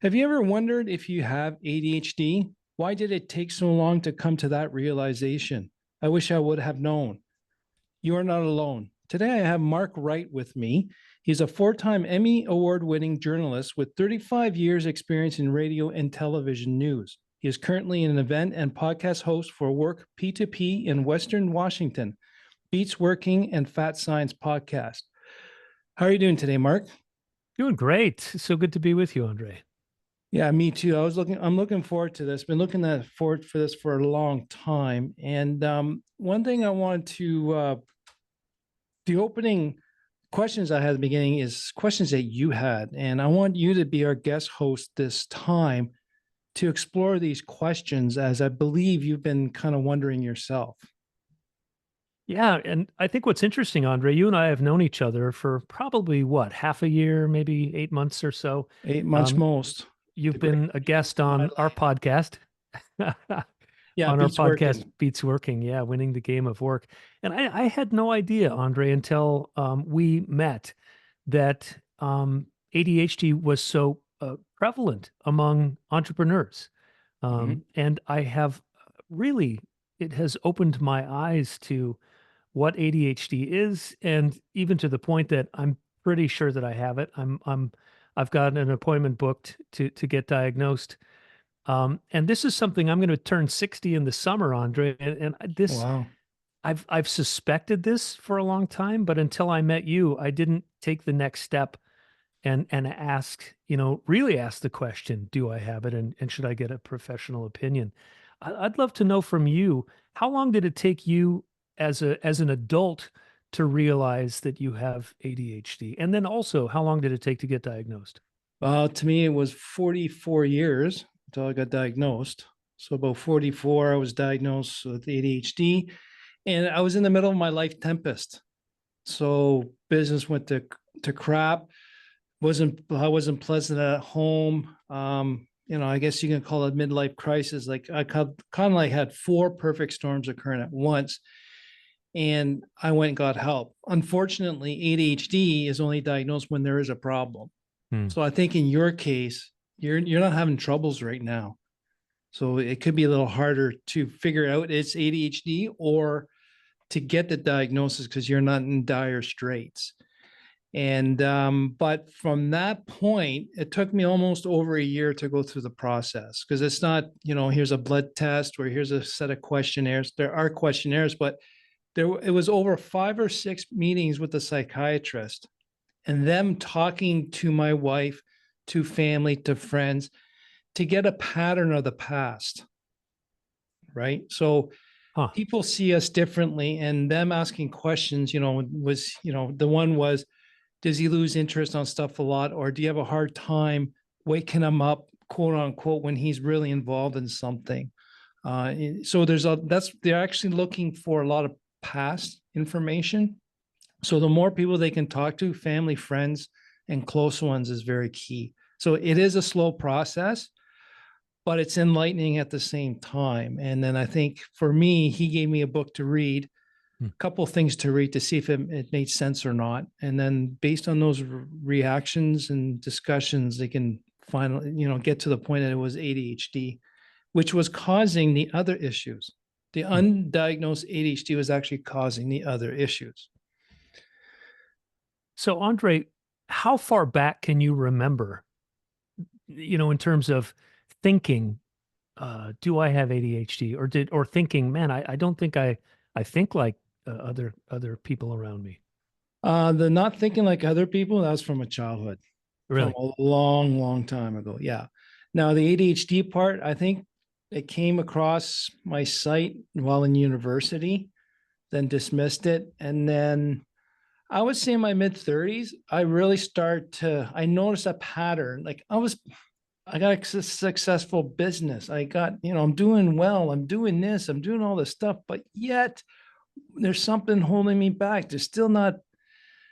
Have you ever wondered if you have ADHD? Why did it take so long to come to that realization? I wish I would have known. You are not alone. Today I have Mark Wright with me. He's a four-time Emmy award-winning journalist with 35 years experience in radio and television news. He is currently an event and podcast host for Work P2P in Western Washington, Beats Working and Fat Science podcast. How are you doing today, Mark? Doing great. So good to be with you, Andre. Yeah, me too. I'm looking forward to this. Been looking forward for this for a long time. And one thing I want to, the opening questions I had at the beginning is questions that you had. And I want you to be our guest host this time to explore these questions, as I believe you've been kind of wondering yourself. Yeah. And I think what's interesting, Andre, you and I have known each other for probably half a year, maybe 8 months or so. 8 months most. You've been a guest on our podcast. Yeah, on our Beats podcast, Working. Beats Working. Yeah, winning the game of work. And I had no idea, Andre, until we met that ADHD was so prevalent among entrepreneurs. And I have really, it has opened my eyes to what ADHD is, and even to the point that I'm pretty sure that I have it. I've got an appointment booked to get diagnosed. And this is something I'm going to turn 60 in the summer, Andre. And this, Wow. I've suspected this for a long time, but until I met you, I didn't take the next step and ask, really ask the question, do I have it? And should I get a professional opinion? I'd love to know from you, how long did it take you as an adult to realize that you have ADHD? And then also, how long did it take to get diagnosed? To me, it was 44 years until I got diagnosed. So about 44, I was diagnosed with ADHD, and I was in the middle of my life tempest. So business went to crap. I wasn't pleasant at home. I guess you can call it midlife crisis. Like I kind of like had four perfect storms occurring at once, and I went and got help. Unfortunately, ADHD is only diagnosed when there is a problem. Hmm. So I think in your case, you're not having troubles right now. So it could be a little harder to figure out it's ADHD or to get the diagnosis because you're not in dire straits. And but from that point, it took me almost over a year to go through the process, because it's not, here's a blood test or here's a set of questionnaires. There are questionnaires, but it was over 5 or 6 meetings with the psychiatrist and them talking to my wife, to family, to friends, to get a pattern of the past. Right. So Huh. people see us differently, and them asking questions, was, the one was, does he lose interest on stuff a lot? Or do you have a hard time waking him up, quote unquote, when he's really involved in something? So they're actually looking for a lot of past information. So the more people they can talk to, family, friends, and close ones, is very key. So it is a slow process, but it's enlightening at the same time. And then I think for me, he gave me a book to read, a couple of things to read to see if it made sense or not. And then based on those reactions and discussions, they can finally, get to the point that it was ADHD, which was causing the other issues. The undiagnosed ADHD was actually causing the other issues. So, Andre, how far back can you remember, in terms of thinking, do I have ADHD, or thinking, man, I don't think I think like other people around me. The not thinking like other people, that was from a childhood, from Really? a long, long time ago. Yeah. Now, the ADHD part, I think it came across my sight while in university, then dismissed it. And then I would say in my mid 30s, I noticed a pattern. Like I got a successful business. I'm doing well. I'm doing this. I'm doing all this stuff, but yet there's something holding me back.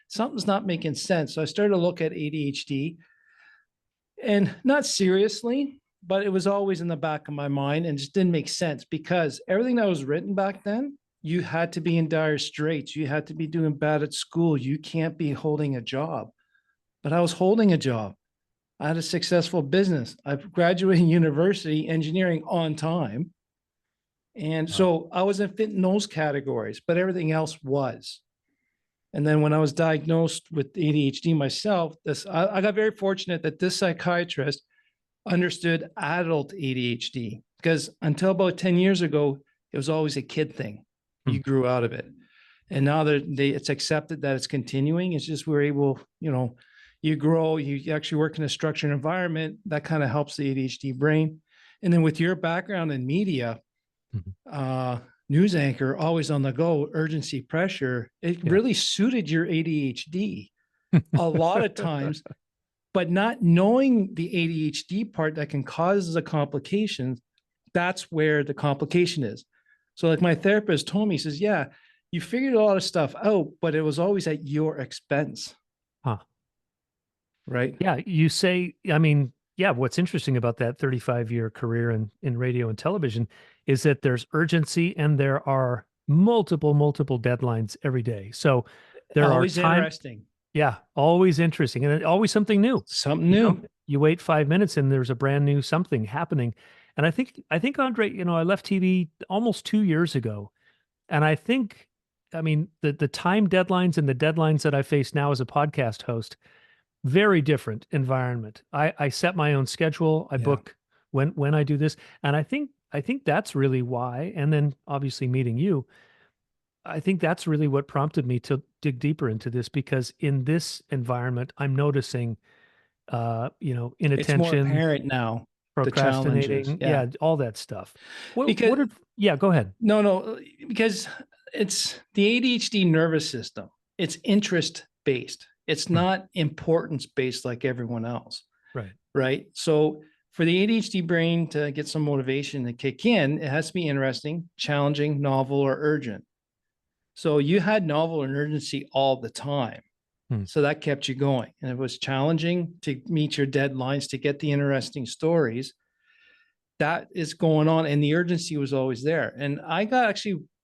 Something's not making sense. So I started to look at ADHD, and not seriously, but it was always in the back of my mind and just didn't make sense, because everything that was written back then, you had to be in dire straits. You had to be doing bad at school. You can't be holding a job. But I was holding a job. I had a successful business. I graduated university engineering on time. And so I wasn't fit in those categories, but everything else was. And then when I was diagnosed with ADHD myself, I got very fortunate that this psychiatrist understood adult ADHD, because until about 10 years ago, it was always a kid thing. You grew out of it. And now it's accepted that it's continuing. It's just we're able, you grow, you actually work in a structured environment that kind of helps the ADHD brain. And then with your background in media, news anchor, always on the go, urgency, pressure, it really suited your ADHD a lot of times, but not knowing the ADHD part that can cause the complications, that's where the complication is. So like my therapist told me, he says, yeah, you figured a lot of stuff out, but it was always at your expense. Right. Yeah. You say, I mean, yeah, what's interesting about that 35-year career in radio and television is that there's urgency and there are multiple deadlines every day. So there always are interesting. Yeah, always interesting and always something new. Something new. You wait 5 minutes and there's a brand new something happening. And I think Andre, I left TV almost 2 years ago. And I mean, the time deadlines and the deadlines that I face now as a podcast host, very different environment. I set my own schedule. I book when I do this. And I think that's really why. And then obviously meeting you, I think that's really what prompted me to dig deeper into this, because in this environment, I'm noticing, inattention, it's more apparent now, procrastinating, all that stuff. Go ahead. No, because it's the ADHD nervous system. It's interest based. It's not importance based like everyone else. Right. So for the ADHD brain to get some motivation to kick in, it has to be interesting, challenging, novel, or urgent. So you had novel and urgency all the time. So that kept you going. And it was challenging to meet your deadlines, to get the interesting stories. That is going on. And the urgency was always there. And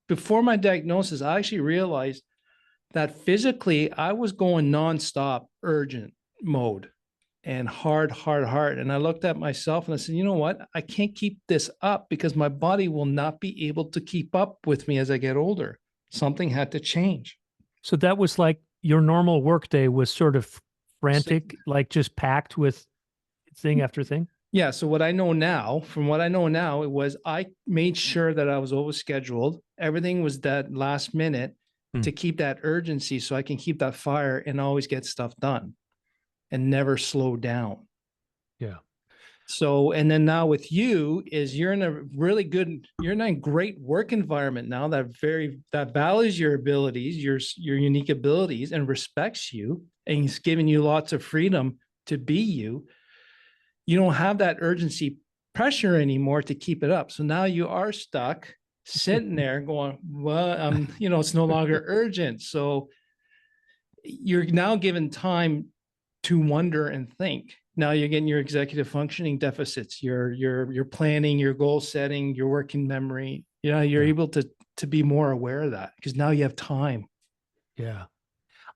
before my diagnosis, I actually realized that physically I was going nonstop urgent mode and hard. And I looked at myself and I said, you know what? I can't keep this up because my body will not be able to keep up with me as I get older. Something had to change. So that was like your normal workday was sort of frantic, like just packed with thing after thing? Yeah. So what I know now, it was I made sure that I was overscheduled. Everything was that last minute to keep that urgency so I can keep that fire and always get stuff done and never slow down. Yeah. So, and then now with you is you're in a great work environment now that values your abilities, your unique abilities, and respects you, and is giving you lots of freedom to be you. You don't have that urgency pressure anymore to keep it up. So now you are stuck sitting there going, well, it's no longer urgent. So you're now given time to wonder and think. Now you're getting your executive functioning deficits, your planning, your goal setting, your working memory. You're able to be more aware of that because now you have time. Yeah.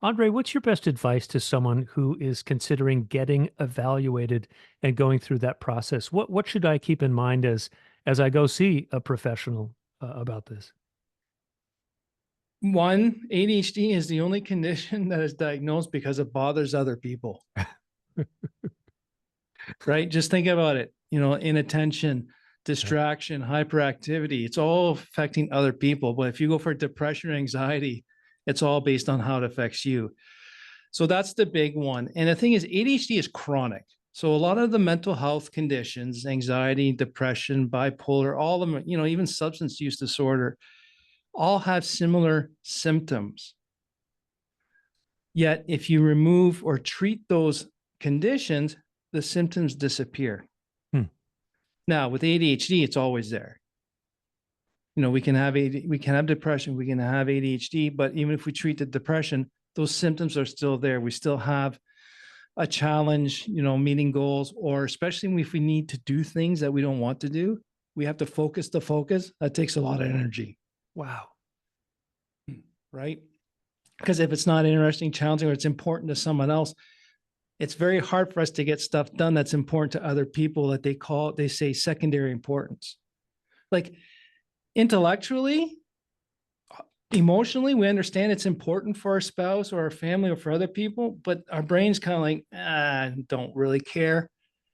Andre, what's your best advice to someone who is considering getting evaluated and going through that process? What should I keep in mind as I go see a professional about this? One, ADHD is the only condition that is diagnosed because it bothers other people. Right? Just think about it. Inattention, distraction, hyperactivity, it's all affecting other people. But if you go for depression or anxiety, it's all based on how it affects you. So that's the big one. And the thing is, ADHD is chronic. So a lot of the mental health conditions, anxiety, depression, bipolar, all of them, even substance use disorder, all have similar symptoms. Yet if you remove or treat those conditions, the symptoms disappear. Now with ADHD, it's always there. We can have depression, we can have ADHD, but even if we treat the depression, those symptoms are still there. We still have a challenge, meeting goals, or especially if we need to do things that we don't want to do, we have to focus the focus. That takes a lot of energy. Wow. Right? Because if it's not interesting, challenging, or it's important to someone else, it's very hard for us to get stuff done that's important to other people that they say secondary importance. Like intellectually, emotionally, we understand it's important for our spouse or our family or for other people, but our brain's kind of like, don't really care.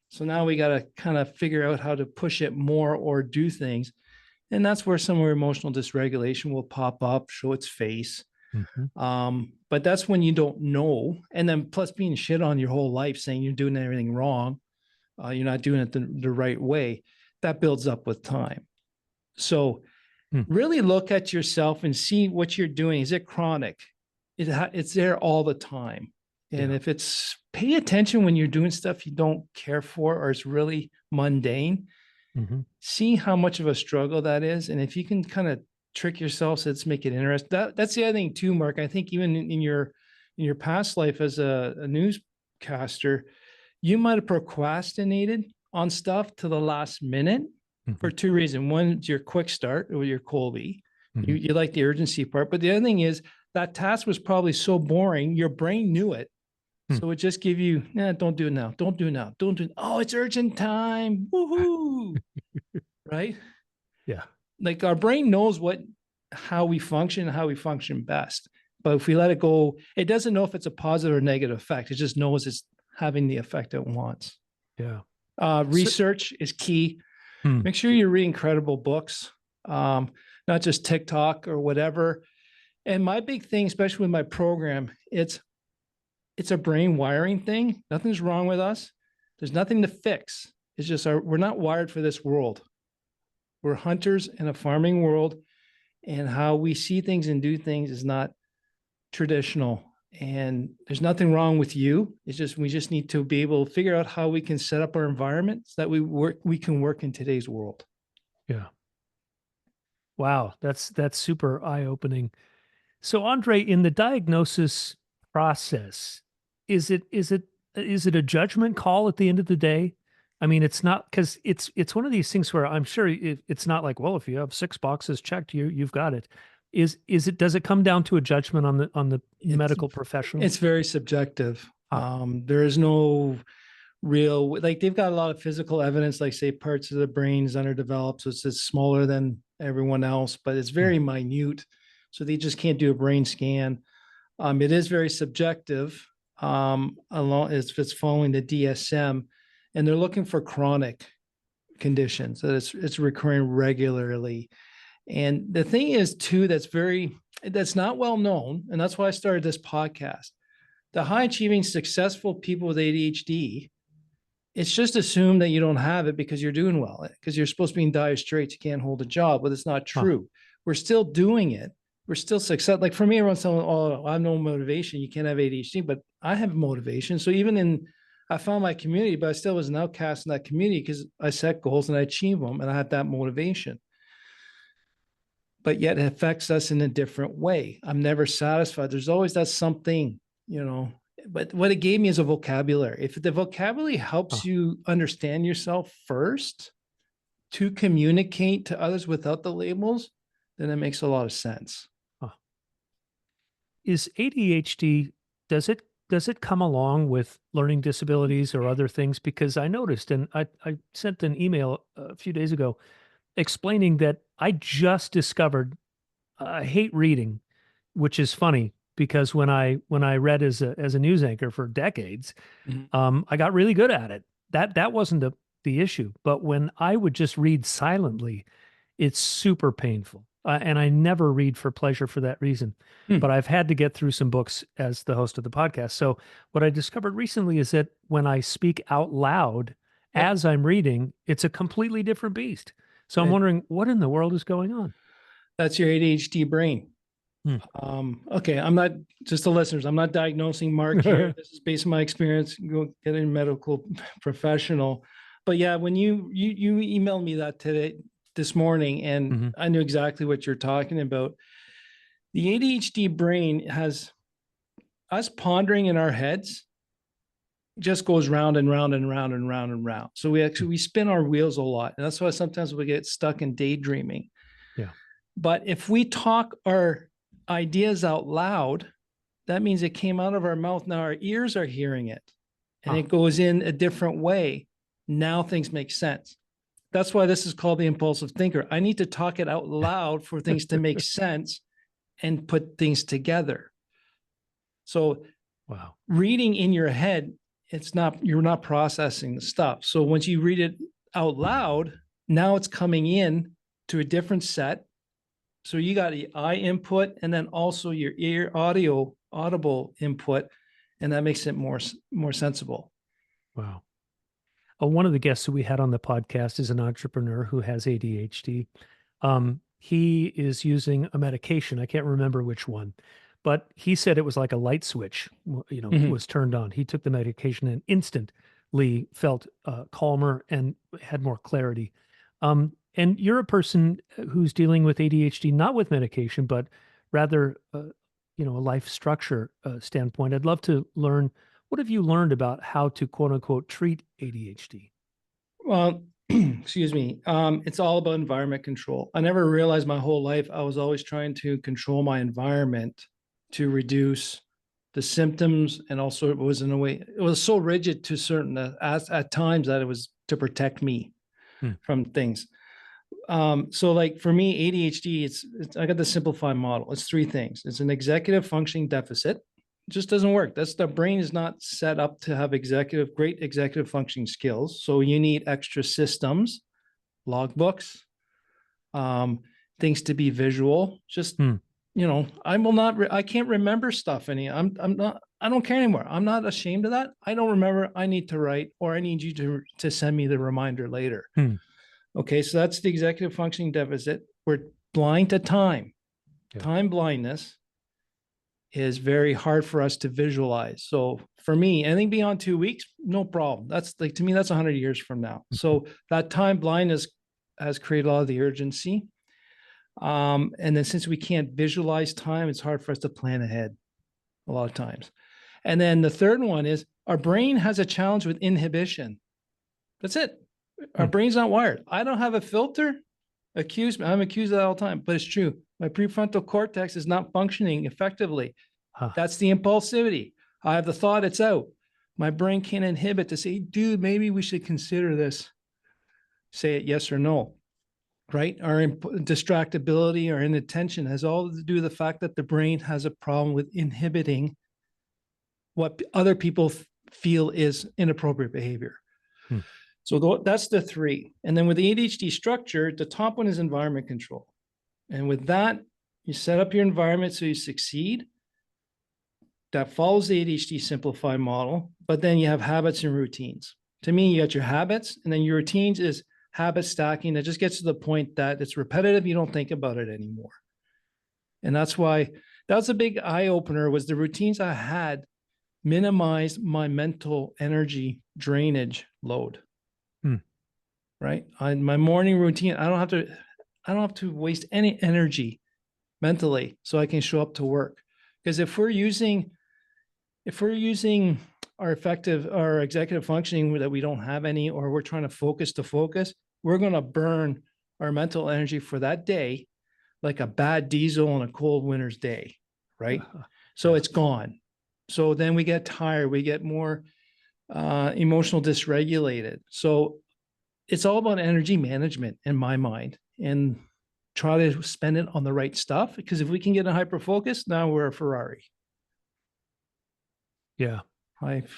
So now we got to kind of figure out how to push it more or do things. And that's where some of our emotional dysregulation will pop up, show its face. But that's when you don't know. And then plus being shit on your whole life, saying you're doing everything wrong, you're not doing it the right way, that builds up with time. So really look at yourself and see what you're doing. Is it chronic? It's there all the time. And if it's, pay attention when you're doing stuff you don't care for, or it's really mundane, see how much of a struggle that is. And if you can kind of trick yourself, so let's make it interesting. That's the other thing too, Mark. I think even in your past life as a newscaster, you might have procrastinated on stuff to the last minute for two reasons. One, it's your quick start or your Colby. You like the urgency part. But the other thing is that task was probably so boring, your brain knew it. So it just give you, don't do it now. Don't do it now. Don't do it. Oh, it's urgent time. Woohoo. Right? Yeah. Like our brain knows how we function and how we function best. But if we let it go, it doesn't know if it's a positive or negative effect. It just knows it's having the effect it wants. Yeah. Research is key. Make sure you're reading credible books, not just TikTok or whatever. And my big thing, especially with my program, it's a brain wiring thing. Nothing's wrong with us. There's nothing to fix. It's just we're not wired for this world. We're hunters in a farming world, and how we see things and do things is not traditional. And there's nothing wrong with you. It's just, we just need to be able to figure out how we can set up our environment so that we can work in today's world. Yeah. Wow. That's super eye-opening. So Andre, in the diagnosis process, is it a judgment call at the end of the day? I mean, it's not, because it's one of these things where I'm sure it's not like, well, if you have 6 boxes checked, you've got it. Does it come down to a judgment on the medical professional? It's very subjective. There is no real, like they've got a lot of physical evidence, like say parts of the brain is underdeveloped, so it's smaller than everyone else, but it's very minute. So they just can't do a brain scan. It is very subjective. It's following the DSM, and they're looking for chronic conditions that it's recurring regularly. And the thing is too, that's not well known, and that's why I started this podcast. The high achieving, successful people with ADHD, it's just assumed that you don't have it because you're doing well, because you're supposed to be in dire straits. You can't hold a job, but it's not true. We're still doing it. We're still successful. Like for me, everyone's saying, oh, I have no motivation. You can't have ADHD, but I have motivation. So I found my community, but I still was an outcast in that community because I set goals and I achieve them, and I had that motivation. But yet it affects us in a different way. I'm never satisfied. There's always that something, but what it gave me is a vocabulary. If the vocabulary helps you understand yourself first to communicate to others without the labels, then it makes a lot of sense. Is ADHD, does it come along with learning disabilities or other things? Because I noticed, and I sent an email a few days ago explaining that I just discovered I hate reading, which is funny because when I read as a news anchor for decades, I got really good at it. That wasn't the issue. But when I would just read silently, it's super painful. And I never read for pleasure for that reason. But I've had to get through some books as the host of the podcast. So what I discovered recently is that when I speak out loud as I'm reading, it's a completely different beast. So I'm wondering, what in the world is going on? That's your ADHD brain. Okay, I'm not, just the listeners, I'm not diagnosing Mark here. This is based on my experience. Go get a medical professional. But yeah, when you emailed me that this morning, and I knew exactly what you're talking about. The ADHD brain has us pondering in our heads, just goes round and round and round and round and round. So we spin our wheels a lot. And that's why sometimes we get stuck in daydreaming. Yeah. But if we talk our ideas out loud, that means it came out of our mouth. Now our ears are hearing it. and it goes in a different way. Now things make sense. That's why this is called the impulsive thinker. I need to talk it out loud for things to make sense and put things together. So Wow. reading in your head, you're not processing the stuff. So once you read it out loud, now it's coming in to a different set. So you got the eye input and then also your ear audible input, and that makes it more sensible. Wow. One of the guests who we had on the podcast is an entrepreneur who has ADHD. He is using a medication. I can't remember which one, but he said it was like a light switch, was turned on. He took the medication and instantly felt calmer and had more clarity. And you're a person who's dealing with ADHD, not with medication, but rather, a life structure standpoint. I'd love to learn, what have you learned about how to quote unquote treat ADHD? Well, excuse me. It's all about environment control. I never realized my whole life I was always trying to control my environment to reduce the symptoms, and also it was in a way it was so rigid to certain at times that it was to protect me from things. So like for me, ADHD, it's I got the simplified model. It's three things. It's an executive functioning deficit. It just doesn't work. That's the brain is not set up to have great executive functioning skills. So you need extra systems, logbooks, things to be visual. Just I can't remember stuff I don't care anymore. I'm not ashamed of that. I don't remember. I need to write, or I need you to send me the reminder later. Okay, so that's the executive functioning deficit. We're blind to time. Yeah. Time blindness is very hard for us to visualize. So for me, anything beyond 2 weeks, no problem. That's like, to me, that's 100 years from now. So that time blindness has created a lot of the urgency. And then since we can't visualize time, it's hard for us to plan ahead a lot of times. And then the third one is our brain has a challenge with inhibition. That's it. Our brain's not wired. I don't have a filter. I'm accused of that all the time, but it's true. My prefrontal cortex is not functioning effectively. That's the impulsivity. I have the thought, it's out. My brain can't inhibit to say, dude, maybe we should consider this. Say it yes or no, right? Our distractibility or inattention has all to do with the fact that the brain has a problem with inhibiting what other people feel is inappropriate behavior. So that's the three. And then with the ADHD structure, the top one is environment control. And with that, you set up your environment so you succeed. That follows the ADHD simplified model, but then you have habits and routines. To me, you got your habits, and then your routines is habit stacking that just gets to the point that it's repetitive. You don't think about it anymore. And that's why that's a big eye opener, was the routines I had minimized my mental energy drainage load. Right. On my morning routine, I don't have to waste any energy mentally so I can show up to work. Because if we're using our executive functioning that we don't have any, or we're trying to focus, we're going to burn our mental energy for that day like a bad diesel on a cold winter's day. Right. So it's gone. So then we get tired, we get more emotional dysregulated. So it's all about energy management in my mind, and try to spend it on the right stuff. Because if we can get a hyper focus, now we're a Ferrari. Yeah.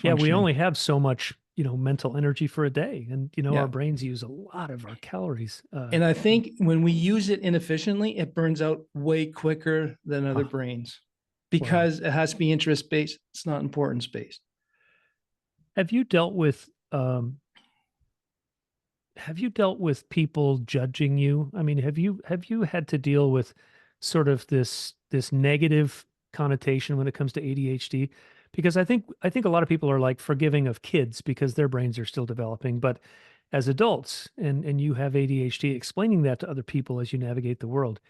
Yeah. We only have so much, mental energy for a day. And, our brains use a lot of our calories. And I think when we use it inefficiently, it burns out way quicker than other brains, because it has to be interest-based. It's not importance-based. Have you dealt with people judging you? I mean, have you had to deal with sort of this negative connotation when it comes to ADHD? Because I think a lot of people are like forgiving of kids because their brains are still developing, but as adults, and you have ADHD, explaining that to other people as you navigate the world,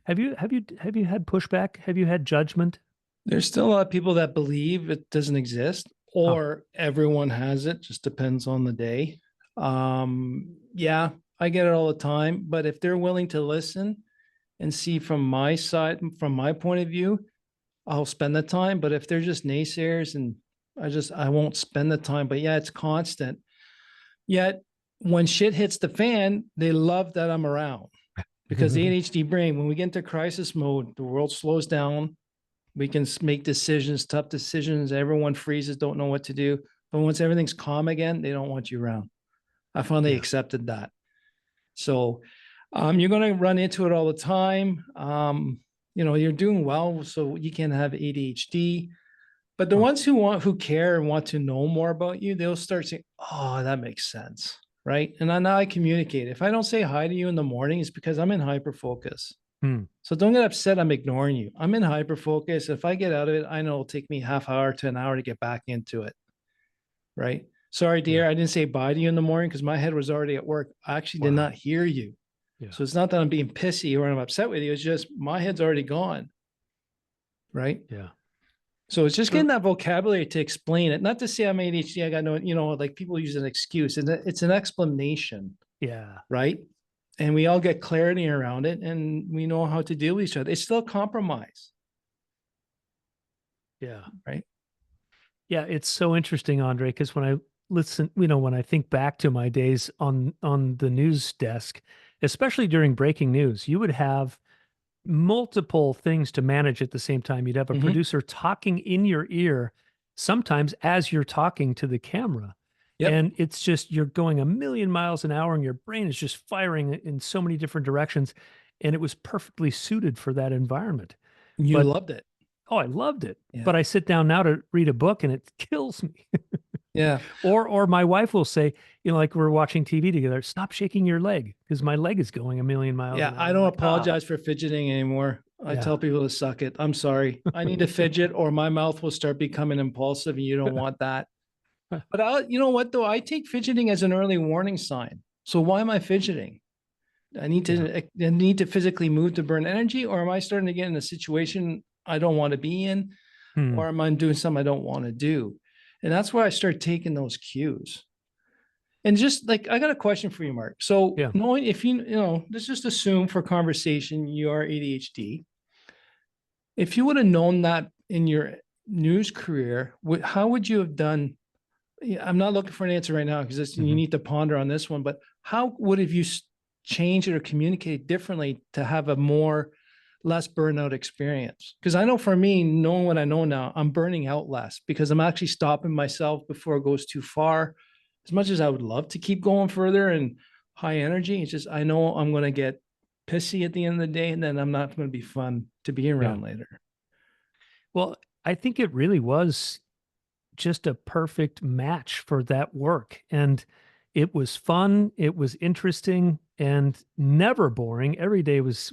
have you had pushback? Have you had judgment? There's still a lot of people that believe it doesn't exist, or everyone has it. Just depends on the day. Yeah, I get it all the time, but if they're willing to listen and see from my side, from my point of view, I'll spend the time. But if they're just naysayers and I won't spend the time, but yeah, it's constant. Yet when shit hits the fan, they love that I'm around because the ADHD brain, when we get into crisis mode, the world slows down. We can make decisions, tough decisions. Everyone freezes, don't know what to do. But once everything's calm again, they don't want you around. I finally Yeah. accepted that. So you're going to run into it all the time. You're doing well, so you can have ADHD. But the ones who care and want to know more about you, they'll start saying, "Oh, that makes sense." Right. And now I communicate. If I don't say hi to you in the morning, it's because I'm in hyper focus. Hmm. So don't get upset. I'm ignoring you. I'm in hyper focus. If I get out of it, I know it'll take me half hour to an hour to get back into it. Right. Sorry, dear. Yeah. I didn't say bye to you in the morning because my head was already at work. I actually did Wow. not hear you. Yeah. So it's not that I'm being pissy or I'm upset with you. It's just my head's already gone. Right. Yeah. So it's just So getting that vocabulary to explain it. Not to say I'm ADHD. I got no, like people use an excuse, and it's an explanation, yeah. right? And we all get clarity around it, and we know how to deal with each other. It's still compromise, Yeah. right? Yeah. It's so interesting, Andre, because when I listen, when I think back to my days on the news desk, especially during breaking news, you would have multiple things to manage at the same time. You'd have a Mm-hmm. producer talking in your ear, sometimes as you're talking to the camera. Yep. And it's just, you're going a million miles an hour and your brain is just firing in so many different directions. And it was perfectly suited for that environment. You But, loved it. oh, I loved it. Yeah. But I sit down now to read a book and it kills me. Yeah. Or my wife will say, like we're watching TV together, stop shaking your leg because my leg is going a million miles Yeah. an hour. I I'm don't like, apologize for fidgeting anymore. I yeah. tell people to suck it. I'm sorry. I need to fidget or my mouth will start becoming impulsive and you don't want that. But you know what though? I take fidgeting as an early warning sign. So why am I fidgeting? I need to physically move to burn energy, or am I starting to get in a situation I don't want to be in, Hmm. or am I doing something I don't want to do? And that's where I start taking those cues. And just like I got a question for you, Mark. So Yeah. knowing if let's just assume for conversation you are ADHD. If you would have known that in your news career, how would you have done? I'm not looking for an answer right now because you need to ponder on this one, but how would have you changed it or communicate differently to have a less burnout experience? Because I know for me, knowing what I know now, I'm burning out less because I'm actually stopping myself before it goes too far. As much as I would love to keep going further and high energy, it's just I know I'm going to get pissy at the end of the day, and then I'm not going to be fun to be Yeah. around later. Well, I think it really was just a perfect match for that work. And it was fun, it was interesting and never boring. Every day was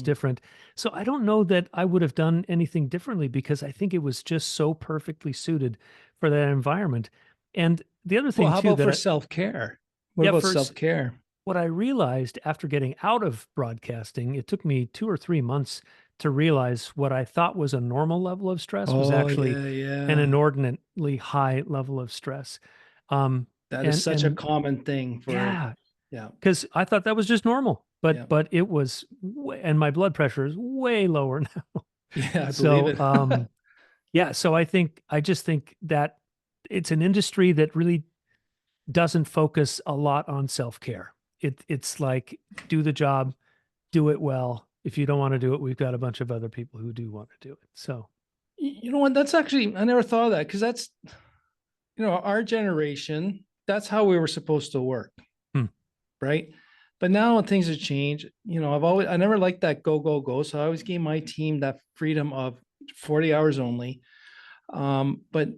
different. So I don't know that I would have done anything differently because I think it was just so perfectly suited for that environment. And the other thing Well, how too about for that self-care? What yeah, about for self-care? what I realized after getting out of broadcasting, it took me 2 or 3 months to realize what I thought was a normal level of stress was Oh, actually yeah, an yeah. inordinately high level of stress. Um, That is such a and common thing for, yeah, yeah, because I thought that was just normal, yeah. but it was, and my blood pressure is way lower now. Yeah, I believe So, it. yeah, so I just think that it's an industry that really doesn't focus a lot on self-care. It's like do the job, do it well. If you don't want to do it, we've got a bunch of other people who do want to do it. So, You know what? That's actually, I never thought of that because that's, our generation, that's how we were supposed to work, hmm, right? But now when things have changed, I never liked that go, go, go. So I always gave my team that freedom of 40 hours only. But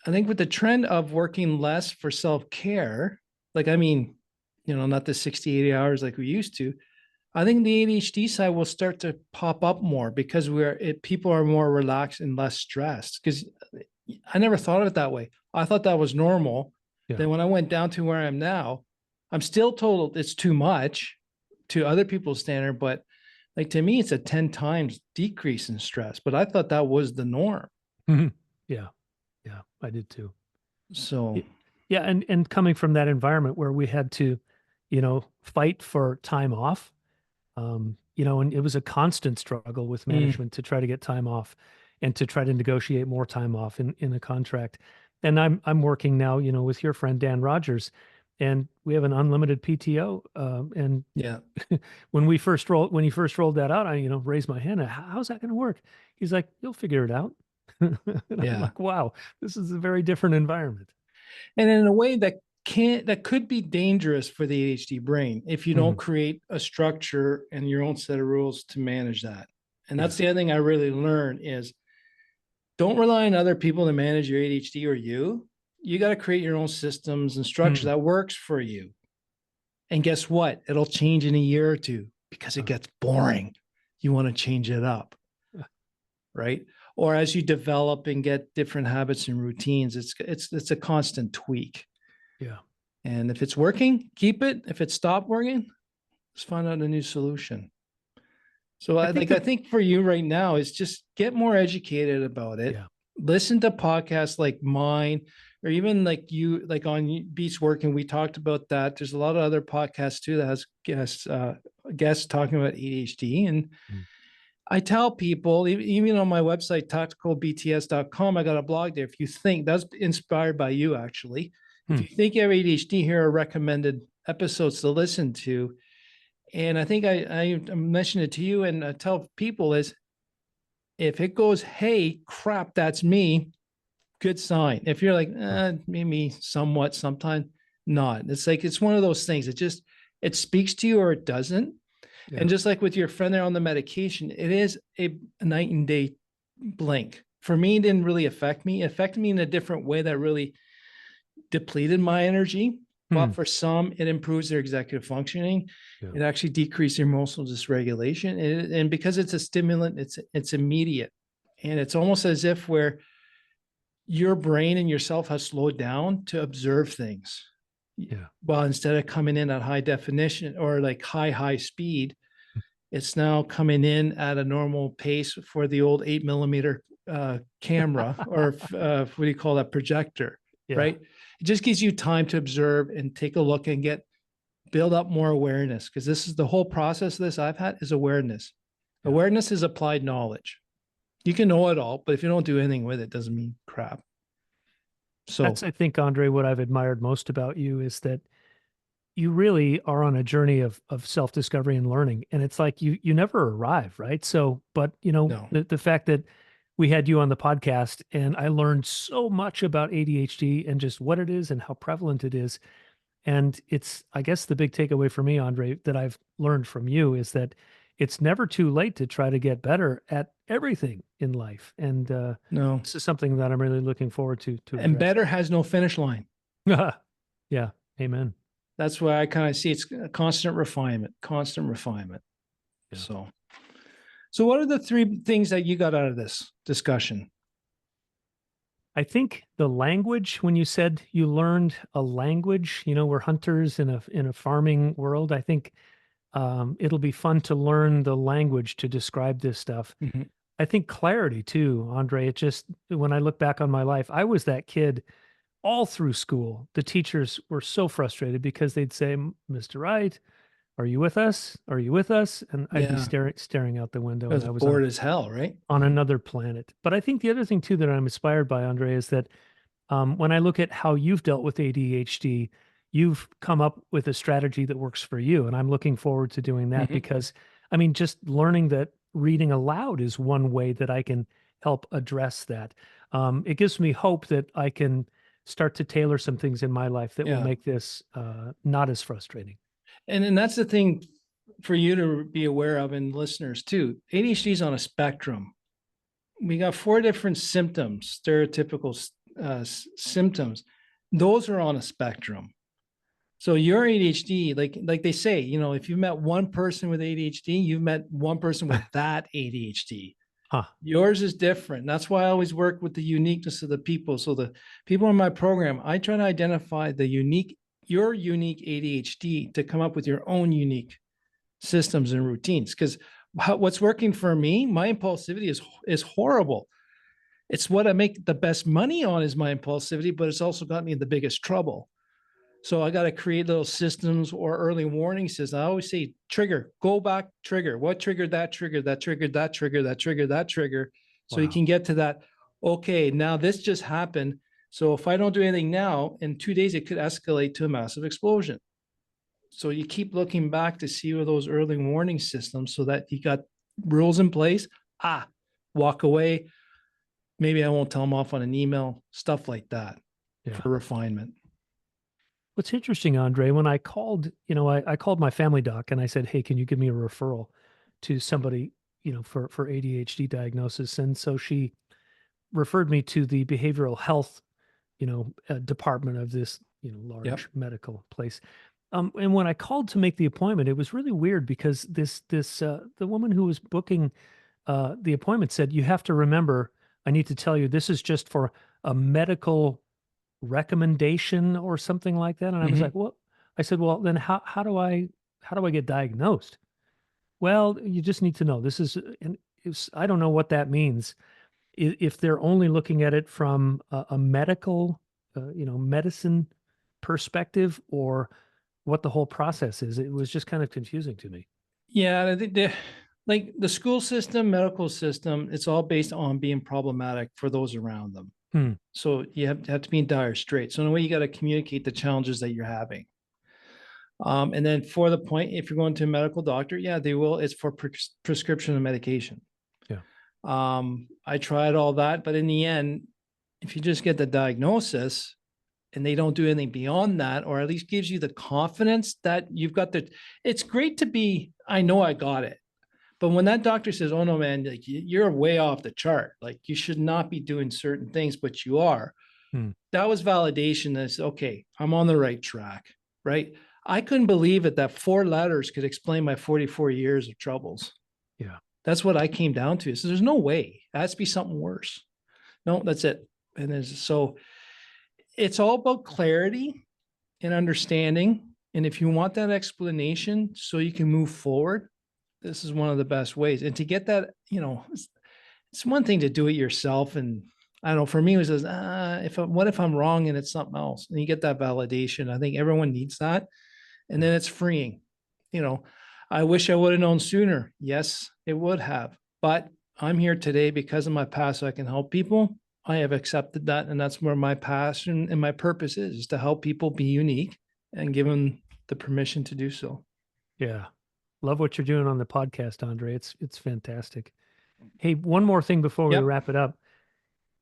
I think with the trend of working less for self-care, like, I mean, not the 60, 80 hours like we used to, I think the ADHD side will start to pop up more because people are more relaxed and less stressed. Because I never thought of it that way. I thought that was normal. yeah. Then when I went down to where I am now, I'm still told it's too much to other people's standard, but like to me, it's a 10 times decrease in stress. But I thought that was the norm. Yeah. Yeah, I did too. So Yeah, and coming from that environment where we had to, fight for time off, and it was a constant struggle with mm, management to try to get time off and to try to negotiate more time off in a contract. And I'm working now, with your friend Dan Rogers, and we have an unlimited PTO. And Yeah. when he first rolled that out, I, raised my hand. How's that going to work? He's like, you'll figure it out. And I'm Yeah. like, wow, this is a very different environment. And in a way that could be dangerous for the ADHD brain if you don't Mhm. create a structure and your own set of rules to manage that. And Yeah. that's the other thing I really learned is don't rely on other people to manage your ADHD or you. You got to create your own systems and structure Mm. that works for you. And guess what? It'll change in a year or two because it Uh, gets boring. You want to change it up, uh, right? Or as you develop and get different habits and routines, it's a constant tweak. yeah. And if it's working, keep it. If it stopped working, let's find out a new solution. So I I think like I the think for you right now is just get more educated about it. Yeah. Listen to podcasts like mine, or even like you, like on Beats Working. We talked about that. There's a lot of other podcasts too that has guests talking about ADHD. And Mm. I tell people, even on my website, tacticalbts.com, I got a blog there. If you think that's inspired by you, actually, if Hmm. you think you have ADHD, here are recommended episodes to listen to. And I think I mentioned it to you and I tell people is if it goes, hey, crap, that's me, good sign. If you're like, Uh, maybe somewhat, sometime not. It's like, it's one of those things. It speaks to you or it doesn't. yeah. And just like with your friend there on the medication, it is a night and day blink. For me, it didn't really affect me. It affected me in a different way that really depleted my energy. Hmm. But for some, it improves their executive functioning. Yeah. It actually decreases emotional dysregulation. And because it's a stimulant, it's immediate. And it's almost as if where your brain and yourself has slowed down to observe things. Yeah. Well, instead of coming in at high definition or like high speed, it's now coming in at a normal pace for the old 8 millimeter camera or what do you call that, projector, Yeah. right? It just gives you time to observe and take a look and build up more awareness, because this is the whole process of this I've had is awareness. Yeah. Awareness is applied knowledge. You can know it all, but if you don't do anything with it, it doesn't mean crap. So That's, I think, Andre, what I've admired most about you is that you really are on a journey of self-discovery and learning. And it's like you never arrive, right? So, but no, the fact that we had you on the podcast and I learned so much about ADHD and just what it is and how prevalent it is. And it's, I guess, the big takeaway for me, Andre, that I've learned from you is that it's never too late to try to get better at everything in life. And no. this is something that I'm really looking forward to And address. better has no finish line. Yeah. Amen. That's why I kind of see it's a constant refinement, constant refinement. Yeah. So what are the three things that you got out of this discussion? I think the language, when you said you learned a language, we're hunters in a farming world. I think it'll be fun to learn the language to describe this stuff. Mhm. I think clarity too, Andre. It just, when I look back on my life, I was that kid all through school. The teachers were so frustrated because they'd say, Mr. Wright, are you with us? Are you with us? And I'd be Yeah, staring out the window I and was I was bored as hell, right? on another planet. But I think the other thing too that I'm inspired by, Andre, is that when I look at how you've dealt with ADHD, you've come up with a strategy that works for you. And I'm looking forward to doing that Mhm. because, I mean, just learning that reading aloud is one way that I can help address that. It gives me hope that I can start to tailor some things in my life that will Yeah. make this not as frustrating. And that's the thing for you to be aware of, and listeners too. ADHD is on a spectrum. We got four different symptoms, stereotypical symptoms. Those are on a spectrum. So your ADHD, like they say, if you met one person with ADHD, you've met one person with that ADHD. Huh. Yours is different. That's why I always work with the uniqueness of the people. So the people in my program, I try to identify your unique ADHD to come up with your own unique systems and routines. Because what's working for me, my impulsivity is horrible. It's what I make the best money on is my impulsivity, but it's also got me in the biggest trouble. So I got to create little systems or early warning systems. I always say trigger, go back, trigger. What triggered that trigger, that triggered that trigger, that triggered that trigger. So you Wow. can get to that. Okay, now this just happened. So if I don't do anything now, in 2 days, it could escalate to a massive explosion. So you keep looking back to see where those early warning systems so that you got rules in place. Walk away. Maybe I won't tell them off on an email, stuff like that for refinement. What's interesting, Andre, when I called, I called my family doc and I said, hey, can you give me a referral to somebody, for ADHD diagnosis? And so she referred me to the behavioral health, department of this, large medical place. And when I called to make the appointment, it was really weird because the woman who was booking the appointment said, you have to remember, I need to tell you, this is just for a medical recommendation or something like that. And I was like, well, I said, well, then how do I get diagnosed? Well, you just need to know this is, and I don't know what that means. If they're only looking at it from a medical, medicine perspective, or what the whole process is. It was just kind of confusing to me. Yeah, I think like the school system, medical system, it's all based on being problematic for those around them. So you have to be in dire straits. So in a way, you got to communicate the challenges that you're having. And then for the point, if you're going to a medical doctor, yeah, they will. It's for prescription of medication. Yeah. I tried all that, but in the end, if you just get the diagnosis and they don't do anything beyond that, or at least gives you the confidence that you've got it's great to be, I know I got it. But when that doctor says, oh no, man, like you're way off the chart, like you should not be doing certain things, but you are, that was validation. That's okay. I'm on the right track, right? I couldn't believe it that 4 letters could explain my 44 years of troubles. Yeah. That's what I came down to. So there's no way. It has to be something worse. No, that's it. And so it's all about clarity and understanding. And if you want that explanation so you can move forward, this is one of the best ways. And to get that, it's one thing to do it yourself. And I don't know, for me, it was, what if I'm wrong and it's something else? And you get that validation. I think everyone needs that. And then it's freeing. I wish I would have known sooner. Yes, it would have. But I'm here today because of my past, so I can help people. I have accepted that. And that's where my passion and my purpose is to help people be unique and give them the permission to do so. Yeah. Love what you're doing on the podcast, Andre. It's fantastic. Hey, one more thing before we wrap it up.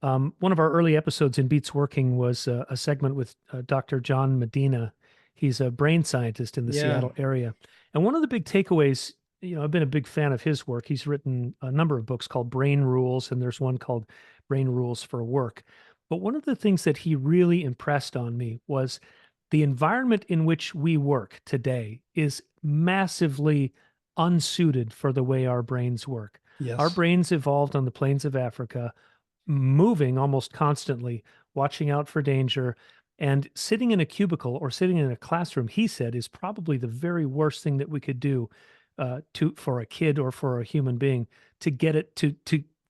One of our early episodes in Beats Working was a segment with Dr. John Medina. He's a brain scientist in the Seattle area. And one of the big takeaways, I've been a big fan of his work. He's written a number of books called Brain Rules, and there's one called Brain Rules for Work. But one of the things that he really impressed on me was the environment in which we work today is massively unsuited for the way our brains work. Yes. Our brains evolved on the plains of Africa, moving almost constantly, watching out for danger, and sitting in a cubicle or sitting in a classroom, he said, is probably the very worst thing that we could do for a kid or for a human being to get it to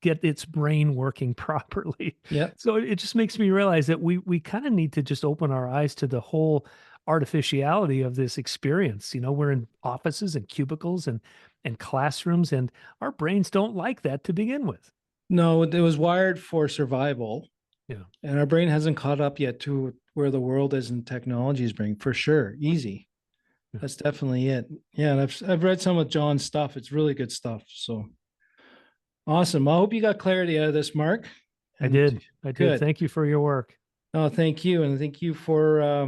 get its brain working properly. Yeah. So it just makes me realize that we kind of need to just open our eyes to the whole artificiality of this experience. We're in offices and cubicles and classrooms, and our brains don't like that to begin with. No, it was wired for survival. Yeah. And our brain hasn't caught up yet to where the world is and technology is bringing, for sure. Easy. Yeah. That's definitely it. Yeah. And I've read some of John's stuff. It's really good stuff. So awesome. I hope you got clarity out of this, Mark. I did. Good. Thank you for your work. Oh, thank you. And thank you for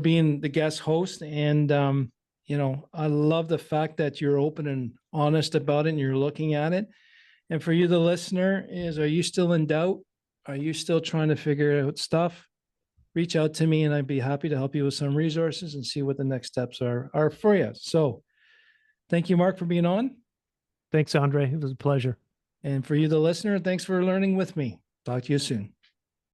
being the guest host. And, I love the fact that you're open and honest about it and you're looking at it. And for you, the listener, are you still in doubt? Are you still trying to figure out stuff? Reach out to me and I'd be happy to help you with some resources and see what the next steps are for you. So thank you, Mark, for being on. Thanks, Andre. It was a pleasure. And for you, the listener, thanks for learning with me. Talk to you soon.